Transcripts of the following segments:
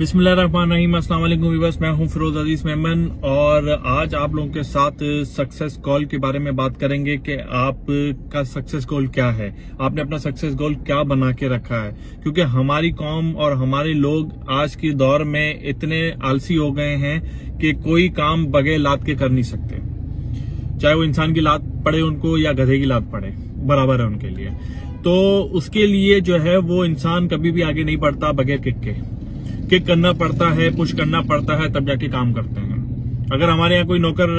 बिस्मिल्लाहिर्रहमानिर्रहीम। अस्सलाम वालेकुम व्यूअर्स, मैं हूं फिरोज अजीज मेमन और आज आप लोगों के साथ सक्सेस कॉल के बारे में बात करेंगे कि आपका सक्सेस गोल क्या है, आपने अपना सक्सेस गोल क्या बना के रखा है। क्योंकि हमारी कौम और हमारे लोग आज के दौर में इतने आलसी हो गए हैं कि कोई काम बगैर लात के कर नहीं सकते। चाहे वो इंसान की लात पड़े उनको या गधे की लात पड़े, बराबर है उनके लिए। तो उसके लिए जो है वो इंसान कभी भी आगे नहीं बढ़ता बगैर किक करना पड़ता है, पुश करना पड़ता है, तब जाके काम करते हैं। अगर हमारे यहाँ कोई नौकर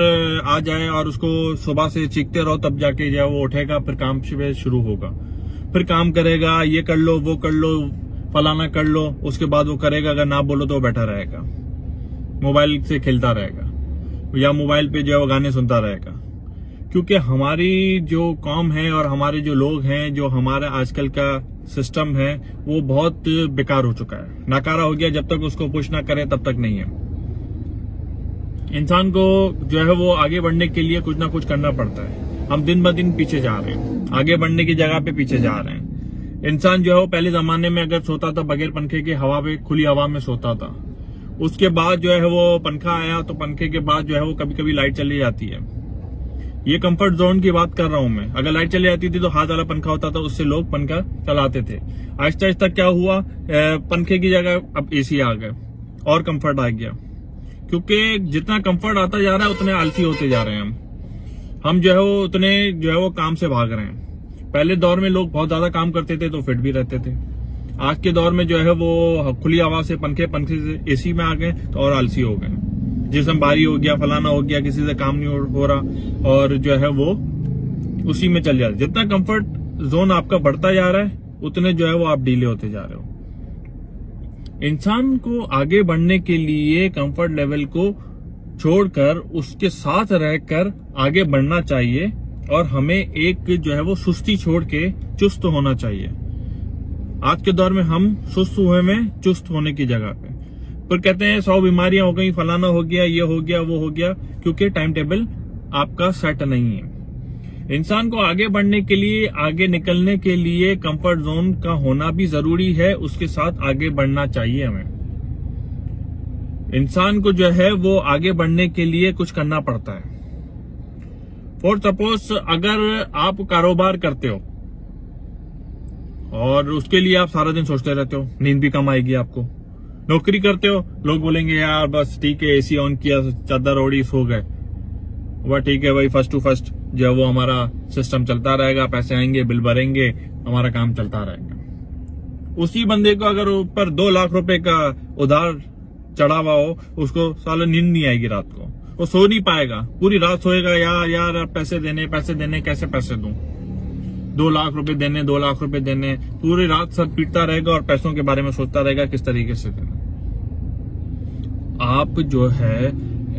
आ जाए और उसको सुबह से चीखते रहो तब जाके जो वो उठेगा, फिर काम शुरू होगा, फिर काम करेगा, ये कर लो वो कर लो फलाना कर लो, उसके बाद वो करेगा। अगर ना बोलो तो वो बैठा रहेगा, मोबाइल से खेलता रहेगा या मोबाइल पे जो है वो गाने सुनता रहेगा। क्योंकि हमारी जो कौम है और हमारे जो लोग हैं, जो हमारा आजकल का सिस्टम है वो बहुत बेकार हो चुका है, नाकारा हो गया। जब तक उसको पुश ना करे तब तक नहीं है। इंसान को जो है वो आगे बढ़ने के लिए कुछ ना कुछ करना पड़ता है। हम दिन ब दिन पीछे जा रहे हैं, आगे बढ़ने की जगह पे पीछे जा रहे हैं। इंसान जो है वो पहले जमाने में अगर सोता था बगैर पंखे के हवा पे, खुली हवा में सोता था। उसके बाद जो है वो पंखा आया तो पंखे के बाद जो है वो कभी कभी लाइट चली जाती है। ये कंफर्ट जोन की बात कर रहा हूं मैं। अगर लाइट चली जाती थी तो हाथ वाला पंखा होता था, उससे लोग पंखा चलाते थे। आहिस्ता आहिस्ता क्या हुआ, पंखे की जगह अब एसी आ गए और कंफर्ट आ गया। क्योंकि जितना कंफर्ट आता जा रहा है उतने आलसी होते जा रहे हैं हम जो है वो उतने जो है वो काम से भाग रहे हैं। पहले दौर में लोग बहुत ज्यादा काम करते थे तो फिट भी रहते थे। आज के दौर में जो है वो खुली हवा से पंखे से एसी में आ गए तो और आलसी हो गए। जिस्म भारी हो गया, फलाना हो गया, किसी से काम नहीं हो रहा और जो है वो उसी में चल जा रहा है। जितना कंफर्ट जोन आपका बढ़ता जा रहा है उतने जो है वो आप ढीले होते जा रहे हो। इंसान को आगे बढ़ने के लिए कंफर्ट लेवल को छोड़कर उसके साथ रहकर आगे बढ़ना चाहिए और हमें एक जो है वो सुस्ती छोड़ के चुस्त होना चाहिए। आज के दौर में हम सुस्त हुए में चुस्त होने की जगह पे फिर कहते हैं 100 बीमारियां हो गई, फलाना हो गया, ये हो गया, वो हो गया, क्योंकि टाइम टेबल आपका सेट नहीं है। इंसान को आगे बढ़ने के लिए, आगे निकलने के लिए कंफर्ट जोन का होना भी जरूरी है, उसके साथ आगे बढ़ना चाहिए हमें। इंसान को जो है वो आगे बढ़ने के लिए कुछ करना पड़ता है। फॉर सपोज अगर आप कारोबार करते हो और उसके लिए आप सारा दिन सोचते रहते हो, नींद भी कम आएगी आपको। नौकरी करते हो, लोग बोलेंगे यार बस ठीक है, एसी ऑन किया, चादर ओढ़ी, सो गए, वह ठीक है भाई, फर्स्ट टू फर्स्ट जो है वो हमारा सिस्टम चलता रहेगा, पैसे आएंगे, बिल भरेंगे, हमारा काम चलता रहेगा। उसी बंदे को अगर ऊपर 2 लाख रुपए का उधार चढ़ा हुआ हो, उसको साला नींद नहीं आएगी रात को, वो सो नहीं पाएगा, पूरी रात सोएगा, यार पैसे देने, कैसे पैसे दूं, 2 लाख रुपए देने, 2 लाख रुपए देने, पूरी रात सब पीटता रहेगा और पैसों के बारे में सोचता रहेगा किस तरीके से देना। आप जो है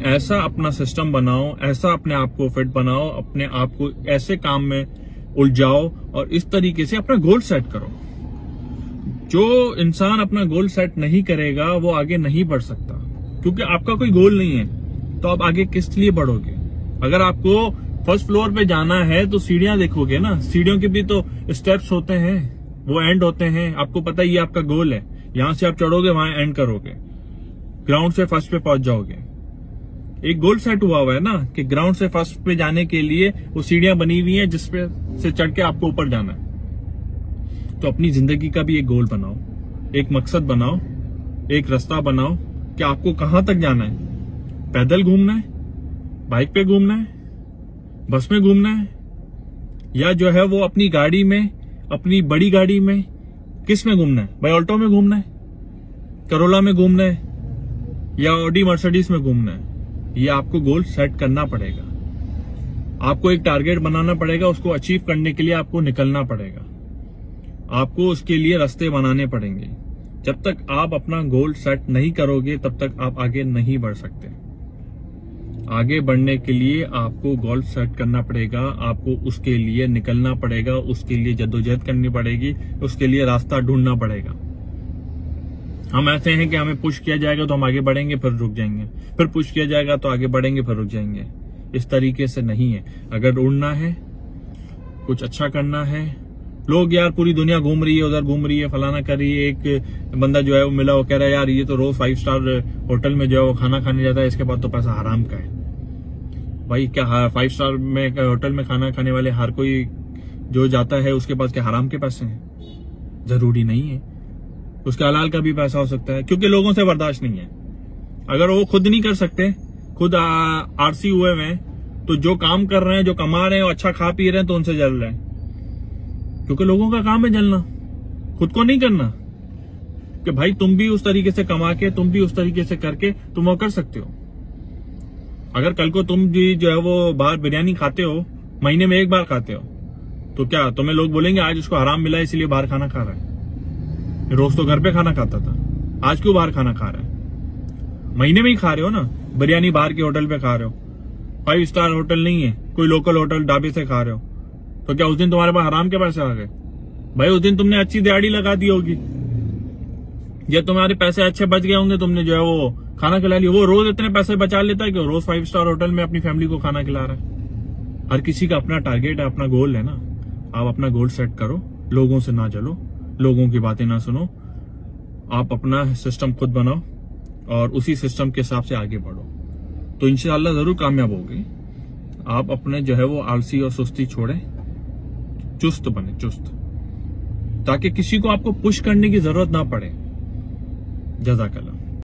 ऐसा अपना सिस्टम बनाओ, ऐसा अपने आप को फिट बनाओ, अपने आप को ऐसे काम में उलझाओ और इस तरीके से अपना गोल सेट करो। जो इंसान अपना गोल सेट नहीं करेगा वो आगे नहीं बढ़ सकता। क्योंकि आपका कोई गोल नहीं है तो आप आगे किस लिए बढ़ोगे। अगर आपको फर्स्ट फ्लोर पे जाना है तो सीढ़ियां देखोगे ना, सीढ़ियों के भी तो स्टेप्स होते हैं, वो एंड होते हैं। आपको पता ही आपका गोल है, यहां से आप चढ़ोगे, वहां एंड करोगे, ग्राउंड से फर्स्ट पे पहुंच जाओगे। एक गोल सेट हुआ है ना कि ग्राउंड से फर्स्ट पे जाने के लिए वो सीढ़ियां बनी हुई हैं जिसपे से चढ़ के आपको ऊपर जाना है। तो अपनी जिंदगी का भी एक गोल बनाओ, एक मकसद बनाओ, एक रास्ता बनाओ कि आपको कहां तक जाना है। पैदल घूमना है, बाइक पे घूमना है, बस में घूमना है, या जो है वो अपनी गाड़ी में, अपनी बड़ी गाड़ी में, किस में घूमना है भाई, ऑल्टो में घूमना है, करोला में घूमना है या ऑडी मर्सिडीज में घूमना है। ये आपको गोल सेट करना पड़ेगा, आपको एक टारगेट बनाना पड़ेगा, उसको अचीव करने के लिए आपको निकलना पड़ेगा, आपको उसके लिए रास्ते बनाने पड़ेंगे। जब तक आप अपना गोल सेट नहीं करोगे तब तक आप आगे नहीं बढ़ सकते। आगे बढ़ने के लिए आपको गोल सेट करना पड़ेगा, आपको उसके लिए निकलना पड़ेगा, उसके लिए जद्दोजहद करनी पड़ेगी, उसके लिए रास्ता ढूंढना पड़ेगा। हम ऐसे हैं कि हमें पुश किया जाएगा तो हम आगे बढ़ेंगे फिर रुक जाएंगे, फिर पुश किया जाएगा तो आगे बढ़ेंगे फिर रुक जाएंगे। इस तरीके से नहीं है। अगर उड़ना है, कुछ अच्छा करना है, लोग यार पूरी दुनिया घूम रही है, उधर घूम रही है, फलाना कर रही है। एक बंदा जो है वो मिला, वो कह रहा है यार ये तो रोज 5 स्टार होटल में जो है वो खाना खाने जाता है, इसके बाद तो पैसा हराम का है। भाई क्या 5 स्टार में होटल में खाना खाने वाले हर कोई जो जाता है उसके पास क्या हराम के पैसे हैं? जरूरी नहीं है, उसका हलाल का भी पैसा हो सकता है, क्योंकि लोगों से बर्दाश्त नहीं है। अगर वो खुद नहीं कर सकते, खुद आरसी हुए हैं, तो जो काम कर रहे हैं, जो कमा रहे हैं, अच्छा खा पी रहे हैं, तो उनसे जल रहे हैं। क्योंकि लोगों का काम है जलना, खुद को नहीं करना। कि भाई तुम भी उस तरीके से कमा के, तुम भी उस तरीके से करके तुम वो कर सकते हो। अगर कल को तुम भी जो है वो बाहर बिरयानी खाते हो, महीने में 1 बार खाते हो, तो क्या तुम्हें लोग बोलेंगे आज उसको हराम मिला है इसलिए बाहर खाना खा रहा है? रोज तो घर पे खाना खाता था, आज क्यों बाहर खाना खा रहा है? महीने में ही खा रहे हो ना, बिरयानी बाहर के होटल पे खा रहे हो, 5 स्टार होटल नहीं है, कोई लोकल होटल ढाबे से खा रहे हो, तो क्या उस दिन तुम्हारे पास हराम के पैसे आ गए? भाई उस दिन तुमने अच्छी दिहाड़ी लगा दी होगी, या तुम्हारे पैसे अच्छे बच गए होंगे, तुमने जो है वो खाना खिला लिया। वो रोज इतने पैसे बचा लेता है कि रोज 5 स्टार होटल में अपनी फैमिली को खाना खिला रहा है। हर किसी का अपना टारगेट है, अपना गोल है ना। आप अपना गोल सेट करो, लोगों से ना जलो, लोगों की बातें ना सुनो, आप अपना सिस्टम खुद बनाओ और उसी सिस्टम के हिसाब से आगे बढ़ो, तो इंशाअल्लाह जरूर कामयाब होगे। आप अपने जो है वो आलसी और सुस्ती छोड़े, चुस्त बने, चुस्त, ताकि किसी को आपको पुश करने की जरूरत ना पड़े। जज़ाकल्लाह।